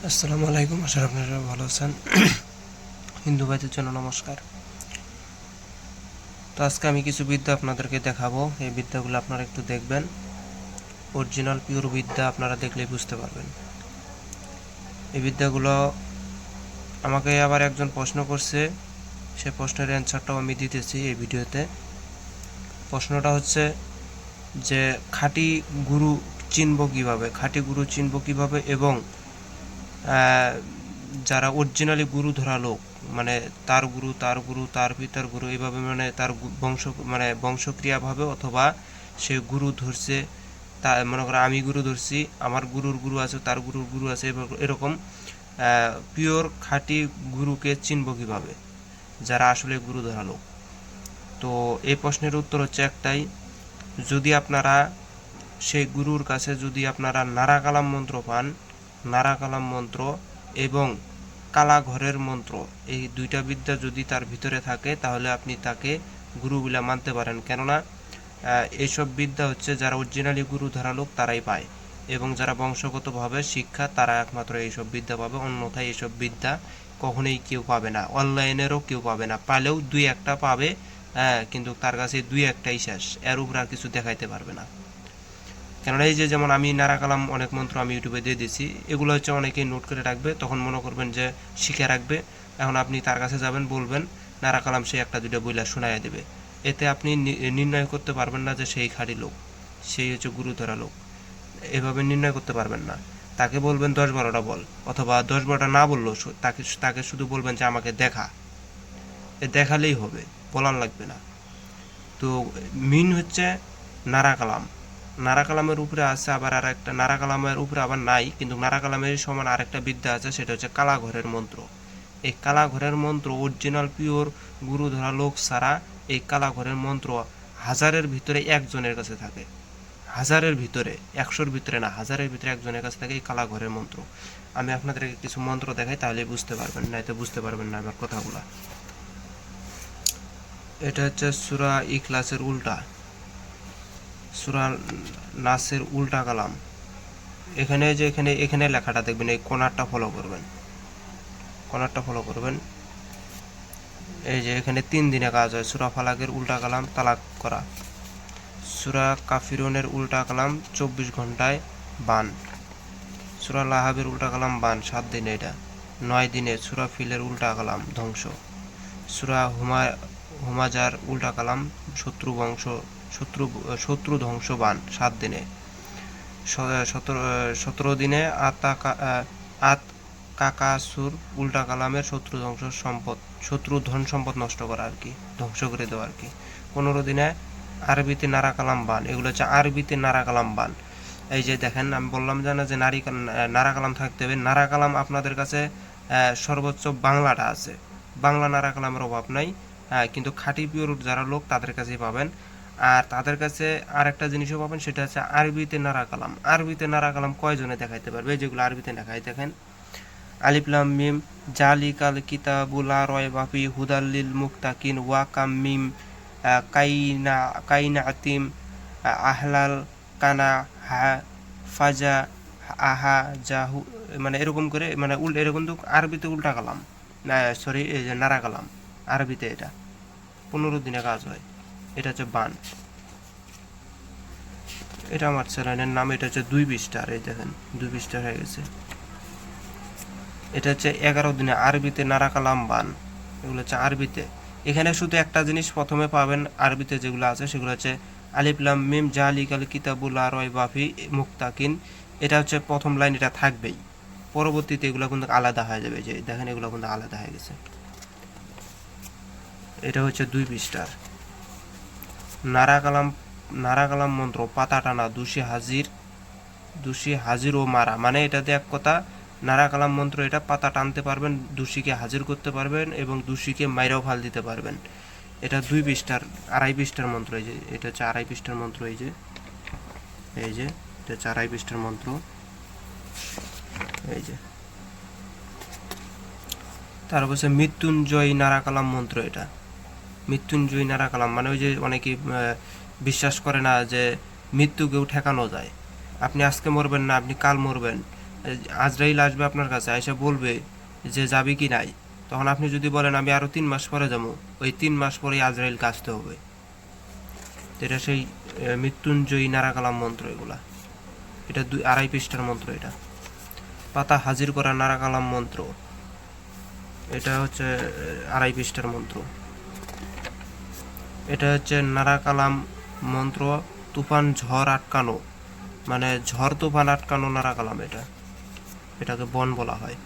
আসসালামু আলাইকুম, আশা করি আপনারা ভালো আছেন। হিন্দু ভাইদের জন্য নমস্কার। তো আজকে আমি কিছু বিদ্যা আপনাদেরকে দেখাবো। এই বিদ্যাগুলো আপনারা একটু দেখবেন। অরিজিনাল পিওর বিদ্যা আপনারা দেখলেই বুঝতে পারবেন। এই বিদ্যাগুলো আমাকে আবার একজন প্রশ্ন করছে, সে প্রশ্নের অ্যান্সারটাও আমি দিতেছি এই ভিডিওতে। প্রশ্নটা হচ্ছে যে খাঁটি গুরু চিনব কিভাবে, খাঁটি গুরু চিনব কিভাবে, এবং যারা অরিজিনালি গুরু ধরা লোক, মানে তার গুরু তার গুরু তার পিতার গুরু, এইভাবে মানে তার বংশ মানে বংশক্রিয়াভাবে, অথবা সে গুরু ধরছে, তা মনে করো আমি গুরু ধরছি, আমার গুরুর গুরু আছে, তার গুরুর গুরু আছে, এরকম পিওর খাঁটি গুরুকে চিনব কিভাবে, যারা আসলে গুরু ধরা লোক। তো এই প্রশ্নের উত্তর হচ্ছে একটাই, যদি আপনারা সেই গুরুর কাছে যদি আপনারা নারাকালাম মন্ত্র পান, নারাকালাম মন্ত্র এবং কালা ঘরের মন্ত্র, এই দুইটা বিদ্যা যদি তার ভিতরে থাকে, তাহলে আপনি তাকে গুরু বলে মানতে পারেন। কেননা এইসব বিদ্যা হচ্ছে যারা অরিজিনালি গুরু ধরা লোক তারাই পায়, এবং যারা বংশগতভাবে শিক্ষা তারা একমাত্র এইসব বিদ্যা পাবে, অন্যথায় এইসব বিদ্যা কখনোই কেউ পাবে না, অনলাইনেরও কেউ পাবে না, পালেও দুই একটা পাবে। হ্যাঁ, কিন্তু তার কাছে দুই একটাই শেষ, এর উপর আর কিছু দেখাইতে পারবে না। কেননা এই যে যেমন আমি নারাকালাম অনেক মন্ত্র আমি ইউটিউবে দিয়ে দিছি, এগুলো হচ্ছে অনেকেই নোট করে রাখবে, তখন মনে করবেন যে শিখে রাখবে। এখন আপনি তার কাছে যাবেন, বলবেন নারাকালাম, সে একটা দুইটা বইলা শোনাইয়া দেবে। এতে আপনি নির্ণয় করতে পারবেন না যে সেই খাঁটি লোক, সেই হচ্ছে গুরুধরা লোক, এভাবে নির্ণয় করতে পারবেন না। তাকে বলবেন 10-12টা বল, অথবা 10-12টা না বললো তাকে তাকে শুধু বলবেন যে আমাকে দেখা, এ দেখালেই হবে, বলার লাগবে না। তো মিন হচ্ছে নারাকালাম, নারাকালামের উপরে আছে আবার আর একটা, নারাকালামের উপরে আবার নাই, কিন্তু নারাকালামের সমান আরেকটা বিদ্যা আছে, সেটা হচ্ছে কালাঘরের মন্ত্র। এই কালাঘরের মন্ত্র অরিজিনাল পিওর গুরু ধরা লোক ছাড়া এই কালাঘরের মন্ত্র হাজারের ভিতরে একজনের কাছে থাকে, হাজারের ভিতরে, 100-র ভিতরে না, হাজারের ভিতরে একজনের কাছে থাকে এই কালাঘরের মন্ত্র। আমি আপনাদেরকে কিছু মন্ত্র দেখাই, তাহলে বুঝতে পারবেন, নয়তো বুঝতে পারবেন না আমার কথাগুলা। এটা হচ্ছে সূরা ইখলাসের উল্টা, সূরা নাসের উল্টা কালাম। এখানে যে এখানে এখানে লেখাটা দেখবেন, এই কোণারটা ফলো করবেন, কোণারটা ফলো করবেন। এই যে এখানে 3 দিনে কাজ হয়। সূরা ফালাকের উল্টা কালাম তালাক করা, সূরা কাফিরুনের উল্টা কালাম 24 ঘন্টায় বান, সূরা লাহাবের উল্টা কালাম বান 7 দিনে, এটা 9 দিনে। সূরা ফিলের উল্টা কালাম ধ্বংস, সূরা হুমাজার উল্টা কালাম শত্রু বংশ, শত্রু ধ্বংস বান 7 দিনে। 17 দিনে আত কাকাসুর উল্টা কালামের শত্রু ধ্বংস সম্পদ, শত্রু ধন সম্পদ নষ্ট করা আর কি, ধ্বংস করে দেওয়া আর কি। 15 দিনে আরবিতে নারা কালাম বান, এগুলো হচ্ছে আরবিতে নারা কালাম বান। এই যে দেখেন, আমি বললাম যে না, যে নারা কালাম থাকতে হবে। নারা কালাম আপনাদের কাছে সর্বোচ্চ বাংলাটা আছে, বাংলা নারা কালামের অভাব নাই, কিন্তু খাঁটি পিওর যারা লোক তাদের কাছেই পাবেন। আর তাদের কাছে আর একটা জিনিসও পাবেন, সেটা হচ্ছে আরবিতে নারা কালাম। আরবিতে নারা কালাম কয়জনে দেখাইতে পারবে, যেগুলো আরবিতে দেখাই, দেখেন আলিফ লাম মিম জালিকাল কিতাবু লা রায়বা ফি হুদাল লিল মুত্তাকিন ওয়া কাম মিম কাইনাতিম আহলাল কানা হা ফাজা আহা জাহু, মানে এরকম করে, মানে এরকম তো আরবিতে উল্টা কালাম, সরি এই যে নারা কালাম আরবিতে, এটা 15 দিনে কাজ হয়। এটা হচ্ছে বান, এটা আমার চ্যানেলের নাম, এটা হচ্ছে 2 পৃষ্ঠার, এই দেখেন 2 পৃষ্ঠা হয়ে গেছে। এটা হচ্ছে 11 দিনে আরবিতে নারা কালাম বান, এগুলো হচ্ছে আরবিতে। এখানে শুধু একটা জিনিস প্রথমে পাবেন আরবিতে যেগুলো আছে, সেগুলো হচ্ছে আলিফ লাম মিম জালিকাল কিতাবুল লা রায়বা ফি মুত্তাকিন, এটা হচ্ছে প্রথম লাইন, এটা থাকবেই। পরবর্তীতে এগুলো কিন্তু আলাদা হয়ে যাবে, যে দেখেন এগুলো কিন্তু আলাদা হয়ে গেছে। এটা হচ্ছে 2 পৃষ্ঠার নারা কালাম, নারা কালাম মন্ত্র পাতা টানা দোষী হাজির, দোষী হাজির ও মারা, মানে এটাতে এক কথা নারা কালাম মন্ত্র, এটা পাতা টানতে পারবেন, দোষীকে হাজির করতে পারবেন এবং দোষীকে মাইরাও ফাল দিতে পারবেন। এটা 2 পৃষ্ঠার, 2.5 পৃষ্ঠার মন্ত্র। এই যে এটা হচ্ছে 2.5 পৃষ্ঠার মন্ত্র, এই যে এই যে এটা হচ্ছে 2.5 পৃষ্ঠার মন্ত্র, এই যে। তারপর হচ্ছে মৃত্যুঞ্জয় নারা কালাম মন্ত্র, এটা মৃত্যুঞ্জয় নারা কালাম, মানে ওই যে অনেকে বিশ্বাস করে না যে মৃত্যুকেও ঠেকানো যায়। আপনি আজকে মরবেন না, আপনি কাল মরবেন, আজরাইল আসবে আপনার কাছে, এসে বলবে যে যাবে কি নাই, তখন আপনি যদি বলেন আমি আরও 3 মাস পরে যাবো, ওই 3 মাস পরেই আজরাইলকে আসতে হবে। এটা সেই মৃত্যুঞ্জয়ী নারাকালাম মন্ত্র এগুলা। এটা 2-2.5 পৃষ্ঠার মন্ত্র। এটা পাতা হাজির করা নারাকালাম মন্ত্র, এটা হচ্ছে 2.5 পৃষ্ঠার মন্ত্র। এটা হচ্ছে নারাকালাম মন্ত্র, তুফান ঝড় আটকানো, মানে ঝড় তুফান আটকানো নারাকালাম। এটাকে বন বলা হয়।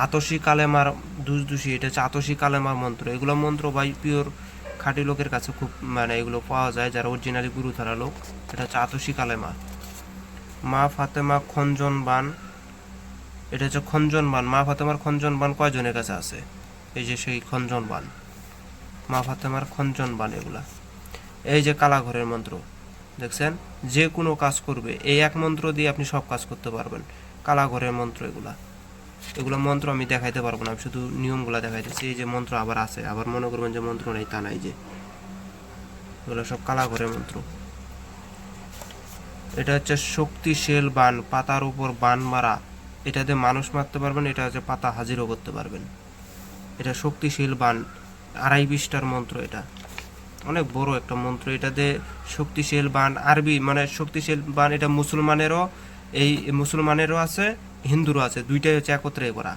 আতসী কালেমার দুষদুষি, এটা হচ্ছে আতসী কালেমার মন্ত্র। এগুলো মন্ত্র বাই পিওর খাঁটি লোকের কাছে খুব মানে এগুলো পাওয়া যায়, যারা অরিজিনালি গুরু ধরা লোক। এটা হচ্ছে আতসী কালেমা। মা ফাতেমা খঞ্জন বান, এটা হচ্ছে খঞ্জন বান। মা ফাতেমার খঞ্জন বান কয়জনের কাছে আছে? এই যে সেই খঞ্জন বান, মা ফাতেমার খঞ্জন বান এগুলা। এই যে কালাঘরের মন্ত্র, দেখছেন, যে কোনো কাজ করবে এই এক মন্ত্র দিয়ে আপনি সব কাজ করতে পারবেন। কালাঘরের মন্ত্র এগুলো মন্ত্র আমি দেখাইতে পারবো না, আমি শুধু নিয়মগুলো দেখাইতেছি। এই যে মন্ত্র আবার আছে, আবার মনে করবেন যে মন্ত্র নেই, তা নাই, যে এগুলো সব কালাঘরের মন্ত্র। এটা হচ্ছে শক্তিশীল বান, পাতার উপর বান মারা, এটাতে মানুষ মারতে পারবেন, এটা হচ্ছে পাতা হাজিরও করতে পারবেন। এটা শক্তিশীল বান, 2.5 পৃষ্ঠার মন্ত্র। এটা অনেক বড় একটা মন্ত্র। এটাতে শক্তিশীল বান, আরবি মানে শক্তিশীল বান, এটা মুসলমানেরও আছে, হিন্দুরও আছে, দুইটাই হচ্ছে একত্রে করা।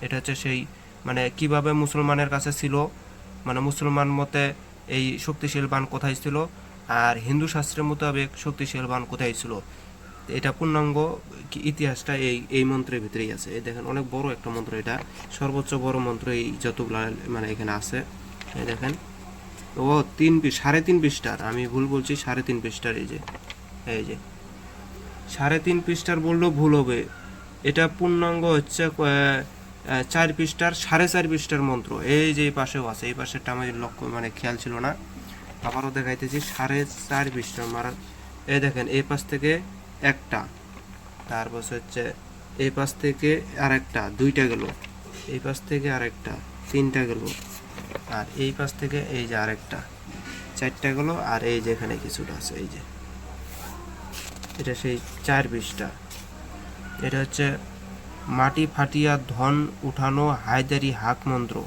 এটা হচ্ছে সেই মানে কিভাবে মুসলমানের কাছে ছিল, মানে মুসলমান মতে এই শক্তিশীল বান কোথায় ছিল, আর হিন্দু শাস্ত্রের মোতাবেক শক্তিশীল বান কোথায় ছিল, এটা পূর্ণাঙ্গ ইতিহাসটা এই মন্ত্রের ভিতরেই আছে। এই দেখেন, অনেক বড় একটা মন্ত্র। এটা সর্বোচ্চ বড় মন্ত্র এই যতগুলা মানে এখানে আছে। এই দেখেন, ও 3.5 পৃষ্ঠার, আমি ভুল বলছি, 3.5 পৃষ্ঠার। এই যে 3.5 পৃষ্ঠার বললেও ভুল হবে। এটা পূর্ণাঙ্গ হচ্ছে 4 পৃষ্ঠার, 4.5 পৃষ্ঠার মন্ত্র। এই যে এই পাশেও আছে, এই পাশেরটা আমার লক্ষ্য মানে খেয়াল ছিল না, আবারও দেখাইতেছি। 4.5 পৃষ্ঠার মারা। এই দেখেন, এই পাশ থেকে একটা, তারপর হচ্ছে এই পাশ থেকে আরেকটা, 2টা গেল, এই পাশ থেকে আরেকটা, 3টা গেল, আর এই পাশ থেকে এই যে আরেকটা, 4টা গেল, আর এই যে এখানে কিছুটা আছে। এই যে এটা সেই 4 পৃষ্ঠা। এটা হচ্ছে মাটি ফাটিয়া ধন উঠানো হায়দারি হাক মন্ত্র।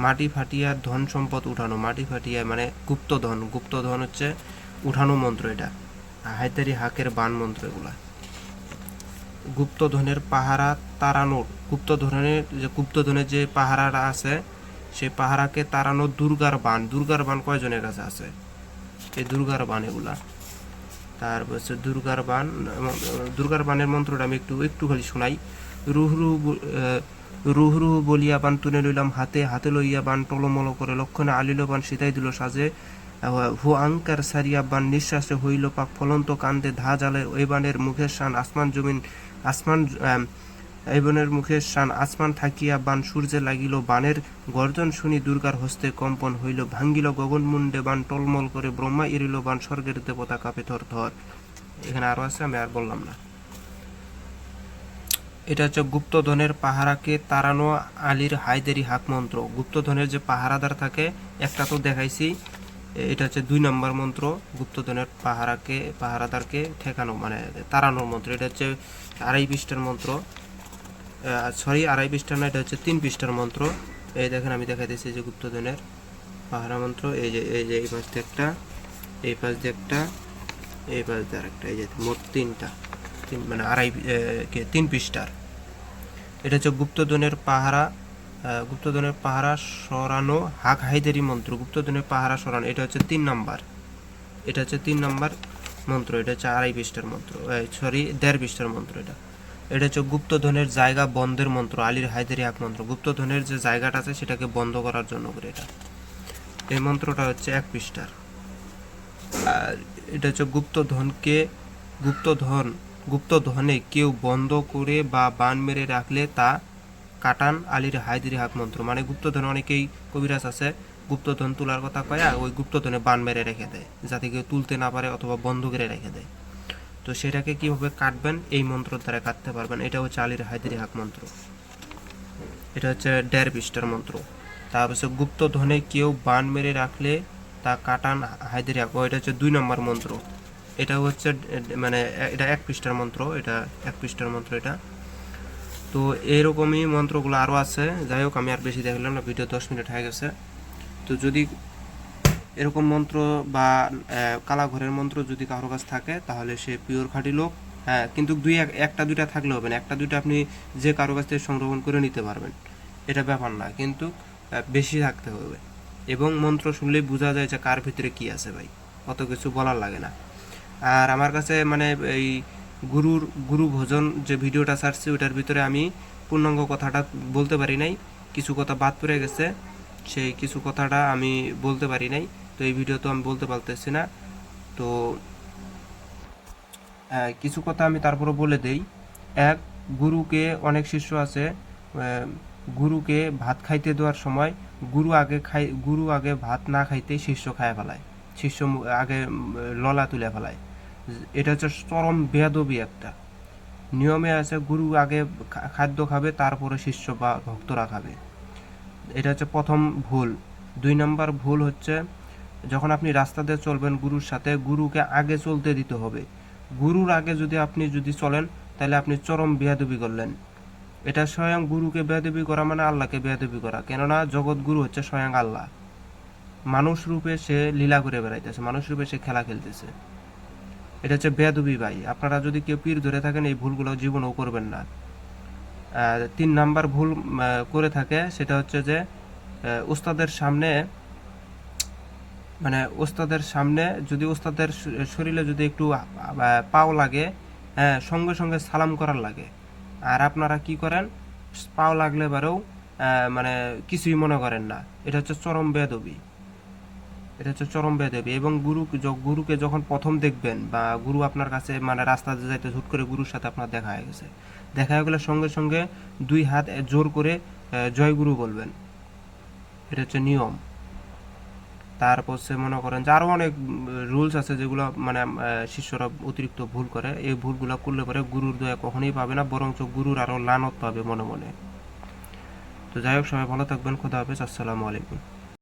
মাটি ফাটিয়া ধন সম্পদ উঠানো, মাটি ফাটিয়া মানে গুপ্তধন হচ্ছে উঠানো মন্ত্র। এটা হায়দারি হাকের বান মন্ত্র। এগুলা গুপ্তধনের পাহারা তাড়ানোর, গুপ্তধনের যে পাহারাটা আছে, সেই পাহারাকে তাড়ানোর দুর্গার বান কয়জনের কাছে আছে? এই দুর্গার বান এগুলা। তারপর হচ্ছে দুর্গার বানের মন্ত্রটা আমি একটু খালি শোনাই। রুহরু বলিয়া বান তুলে লইলাম হাতে, হাতে লইয়া বান টলমল করে, লক্ষণে আলিল বান সীতাই দিল সাজে, হু আঙ্কার সারিয়া বান নিঃশ্বাসে হইল পাক, ফলন্ত কান্দে ধা জালে, ওই বানের মুখের শান আসমান থাকিয়া বান সূর্যে লাগিল, বানের গর্জন শুনি দুর্গার হস্তে কম্পন হইল, ভাঙ্গিল গগন মুন্ডে বান টলমল করে, ব্রহ্মা এরিল বান স্বর্গের দেবতা কাঁপে থর থর। এখানে আরো আছে, আমি আর বললাম না। এটা হচ্ছে গুপ্তধনের পাহারাকে তাড়ানো আলীর হায়দারি হাক মন্ত্র। গুপ্তধনের যে পাহারাদার থাকে, একটা তো দেখাইছি, এটা হচ্ছে 2 নম্বর মন্ত্র। গুপ্তধনের পাহারাদারকে ঠেকানো মানে তাড়ানোর মন্ত্র। এটা হচ্ছে 2.5 পৃষ্ঠার মন্ত্র, 2.5 পৃষ্ঠার না, এটা হচ্ছে 3 পৃষ্ঠার মন্ত্র। এই দেখেন, আমি দেখাইতেছি যে গুপ্তধনের পাহারা মন্ত্র। এই যে এই পাশ দিয়ে একটা, এই পাশ দিয়ে একটা, এই পাশ দিয়ে আরেকটা, এই যে মোট 3টা, মানে 3 পৃষ্ঠার। এটা হচ্ছে গুপ্তধনের পাহারা সরানো হাক হায়দারি মন্ত্র। গুপ্তধনের পাহারা সরানো, এটা হচ্ছে 3 নাম্বার। এটা হচ্ছে 3 নাম্বার মন্ত্র। এটা হচ্ছে 2.5 পৃষ্ঠার মন্ত্র, 1.5 পৃষ্ঠার মন্ত্র। এটা হচ্ছে গুপ্তধনের জায়গা বন্ধের মন্ত্র, আলীর হায়দারি হাক মন্ত্র। গুপ্তধনের যে জায়গাটা আছে সেটাকে বন্ধ করার জন্য করে এটা। এই মন্ত্রটা হচ্ছে 1 পৃষ্ঠার। আর এটা হচ্ছে গুপ্তধনে কেউ বন্ধ করে বা বান মেরে রাখলে তা কাটান আলীর হায়দারি হাক মন্ত্র। মানে গুপ্তধন, অনেকেই কবিরাজ আছে গুপ্তধন তোলার কথা কয়, ওই গুপ্তধনে বান মেরে রেখে দেয় যাতে কেউ তুলতে না পারে, অথবা বন্ধ করে রেখে দেয়। তো সেটাকে কিভাবে কাটবেন, এই মন্ত্র দ্বারা কাটতে পারবেন। এটা হচ্ছে আলীর হায়দারি হাক মন্ত্র। এটা হচ্ছে 1.5 পৃষ্ঠার মন্ত্র। তারপর হচ্ছে গুপ্তধনে কেউ বান মেরে রাখলে তা কাটান হায়দারি হাক, এটা হচ্ছে 2 নম্বর মন্ত্র। এটা হচ্ছে মানে এটা 1 পৃষ্ঠার মন্ত্র। এটা 1 পৃষ্ঠার মন্ত্র। এটা তো এইরকমই মন্ত্রগুলো আরও আছে। যাই হোক, আমি আর বেশি দেখলাম না, ভিডিও 10 মিনিট হয়ে গেছে। তো যদি এরকম মন্ত্র বা কালাঘরের মন্ত্র যদি কারো কাছে থাকে তাহলে সে পিওর খাঁটি লোক। হ্যাঁ, কিন্তু একটা দুইটা থাকলে হবে না, একটা দুইটা আপনি যে কারো কাছ থেকে সংরক্ষণ করে নিতে পারবেন, এটা ব্যাপার না, কিন্তু বেশি থাকতে হবে। এবং মন্ত্র শুনলেই বোঝা যায় যে কার ভিতরে কি আছে ভাই, অত কিছু বলার লাগে না। আর আমার কাছে মানে এই গুরু ভোজন যে ভিডিওটা ছাড়ছি ওটার ভিতরে আমি পূর্ণাঙ্গ কথাটা বলতে পারি নাই, কিছু কথা বাদ পড়ে গেছে, সেই কিছু কথাটা আমি বলতে পারি নাই। তো এই ভিডিও তো আমি বলতে পারতেছি না। তো কিছু কথা আমি তারপরে বলে দেই। এক, গুরুকে অনেক শিষ্য আছে, গুরুকে ভাত খাইতে দেওয়ার সময় গুরু আগে ভাত না খাইতেই শিষ্য খায় ফেলায়, শিষ্য আগে ললা তুলে ফেলায়। এটা হচ্ছে চরম বেয়াদবি একটা। নিয়মে আছে গুরু আগে খাদ্য খাবে, তারপরে শিষ্য বা ভক্তরা খাবে। এটা হচ্ছে প্রথম ভুল। 2 নম্বর ভুল হচ্ছে, যখন আপনি রাস্তা দিয়ে চলবেন গুরুর সাথে, গুরুকে আগে চলতে দিতে হবে। গুরুর আগে আপনি যদি চলেন তাহলে আপনি চরম বেয়াদবি করলেন। এটা স্বয়ং গুরুকে বেয়াদবি করা মানে আল্লাহকে বেয়াদবি করা, কেননা জগৎ গুরু হচ্ছে স্বয়ং আল্লাহ। মানুষ রূপে সে লীলা করে বেড়াইতেছে, মানুষ রূপে সে খেলা খেলতেছে। এটা হচ্ছে বেয়াদবি ভাই। আপনারা যদি কেউ পীর ধরে থাকেন এই ভুলগুলো জীবনেও করবেন না। 3 নাম্বার ভুল করে থাকে, সেটা হচ্ছে যে ওস্তাদের সামনে, মানে ওস্তাদের সামনে যদি ওস্তাদের শরীরে যদি একটু পাও লাগে, সঙ্গে সঙ্গে সালাম করার লাগে। আর আপনারা কি করেন, পাও লাগলে বারেও মানে কিছুই মনে করেন না। এটা হচ্ছে চরম বেয়াদবি, এটা হচ্ছে চরম বেয়াদবি। এবং গুরুকে যখন প্রথম দেখবেন, বা গুরু আপনার কাছে মানে রাস্তাতে যাইতে হুট করে গুরুর সাথে আপনার দেখা হয়ে গেছে, দেখা হয়ে গেলে সঙ্গে সঙ্গে 2 হাত জোর করে জয় গুরু বলবেন। এটা হচ্ছে নিয়ম। তারপর সে মনে করেন যে আরও অনেক রুলস আছে যেগুলো মানে শিষ্যরা অতিরিক্ত ভুল করে। এই ভুলগুলো করলে পরে গুরুর দয়া কখনোই পাবে না, বরঞ্চ গুরুর আরও লানত পাবে মনে মনে। তো যাই হোক, সবাই ভালো থাকবেন, খোদা হাফেজ, আসসালামু আলাইকুম।